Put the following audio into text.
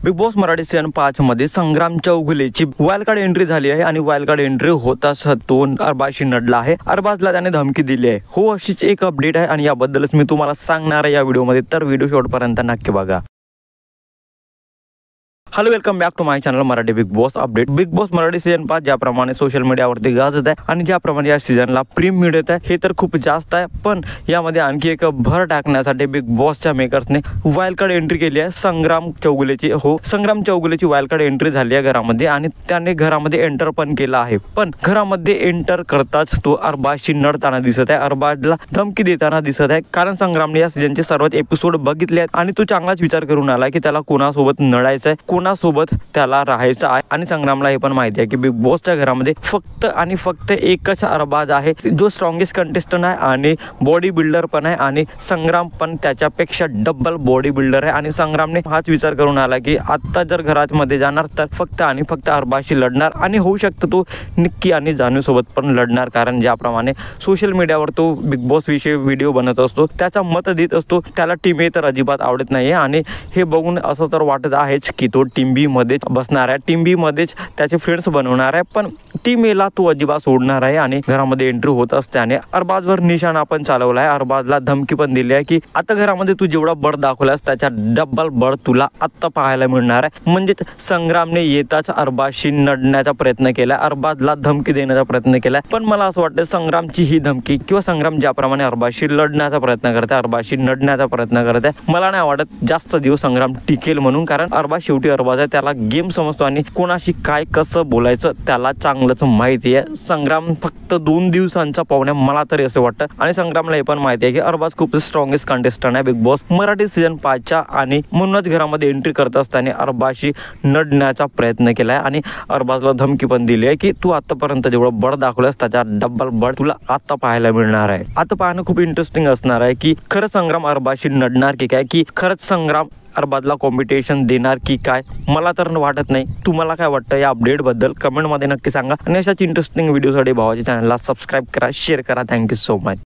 Big Boss Marathi season 5 मध्ये संग्राम चौगुलेची wild card entry झाली आहे आणि वाईल्ड कार्ड एंट्री होताच तो अरबाजशी नडला आहे। अरबाजला त्याने धमकी दिली आहे। हो, अशीच एक अपडेट आहे आणि याबद्दलच मी तुम्हाला सांगणार आहे या व्हिडिओमध्ये, तर व्हिडिओ शेवटपर्यंत नक्की बघा। Hello, welcome back to my channel Marathi Bigg Boss update. Bigg Boss Marathi season 5 ज्याप्रमाणे सोशल मीडियावरती गाजत आहे आणि ज्याप्रमाणे या सीझनला प्रीम मिळत आहे हे तर खूप जास्त आहे, पण यामध्ये आणखी एक भर टाकण्यासाठी बिग बॉसच्या मेकर्सने वाईल्ड कार्ड एंट्री केली आहे संग्राम चौगुलेची। हो, संग्राम चौगुलेची वाईल्ड कार्ड एंट्री झाली आहे घरामध्ये आणि त्याने घरामध्ये एंटर पण केला आहे। पण घरामध्ये एंटर करताच तो अरबाजशी नडताना दिसत आहे, अरबाजला धमकी देताना दिसत आहे। कारण संग्रामने या सीझनचे सर्वच एपिसोड बघितले आहेत आणि तो चांगलाच विचार करून आला की त्याला कोणासोबत नडायचं आहे, कोणासोबत त्याला राहायचं आहे। आणि संग्रामला हे पण माहिती आहे की बिग बॉसच्या घरामध्ये फक्त आणि फक्त एकच अरबाज आहे जो स्ट्रॉंगेस्ट कंटेस्टंट आहे आणि बॉडी बिल्डर पण आहे आणि संग्राम पण त्याच्यापेक्षा डबल बॉडी बिल्डर आहे। आणि संग्रामने हाच विचार करून आला की आता जर घरात मध्ये जाणार तर फक्त आणि फक्त अरबाजशी लढणार आणि होऊ शकतं तो निक्की आणि जानू सोबत पण लढणार। कारण ज्याप्रमाणे सोशल मीडियावर तो बिग बॉस विषयी व्हिडिओ बनत असतो, त्याचा मत देत असतो, त्याला टीम ए तर अजिबात आवडत नाहीये आणि हे बघून असं तर वाटत आहेच की तो टीम बी मध्येच बसणार आहे, टीम बी मध्येच त्याचे फ्रेंड्स बनवणार आहे। पण टीम ए ला तो अजिबात सोडणार आहे आणि घरामध्ये एंट्री होत असताना अरबाजवर निशाणा पण चालवला आहे, अरबाजला धमकी पण दिली आहे की आता घरामध्ये तू जेवढा बळ दाखवलास त्याच्या डबल बळ तुला आत्ता पाहायला मिळणार आहे। म्हणजेच संग्रामने येताच अरबाजशी नडण्याचा प्रयत्न केला, अरबाजला धमकी देण्याचा प्रयत्न केला। पण मला असं वाटतं संग्रामची ही धमकी किंवा संग्राम ज्याप्रमाणे अरबाजशी लढण्याचा प्रयत्न करते, अरबाजशी नडण्याचा प्रयत्न करते, मला नाही वाटत जास्त दिवस संग्राम टिकेल म्हणून। कारण अरबाज शेवटी अरबाज आहे, त्याला गेम समजतो आणि कोणाशी काय कसं बोलायचं त्याला चांगलंच माहिती आहे। संग्राम फक्त 2 दिवसांचा पाहुण्या मला तरी असं वाटतं आणि संग्रामला हे पण माहिती आहे की अरबाज खूप स्ट्रॉंगेस्ट कंटेस्टंट आहे बिग बॉस मराठी सीझन 5च्या आणि म्हणूनच घरामध्ये एंट्री करत असताना अरबाजशी नडण्याचा प्रयत्न केलाय आणि अरबाजला धमकी पण दिली आहे की तू आतापर्यंत जेवढं बळ दाखवलंस त्याच्या डबल बळ तुला आता पाहायला मिळणार आहे। आता पाहणं खूप इंटरेस्टिंग असणार आहे की खरंच संग्राम अरबाजशी नडणार की काय, की खरंच संग्राम अरबाजला कॉम्पिटिशन देणार की काय, मला तर वाटत नाही। तुम्हाला काय वाटतं या अपडेट बद्दल कमेंट मध्ये नक्की सांगा आणि अशाच इंटरेस्टिंग व्हिडिओसाठी भावाच्या चॅनलला सबस्क्राईब करा, शेअर करा। Thank you so much.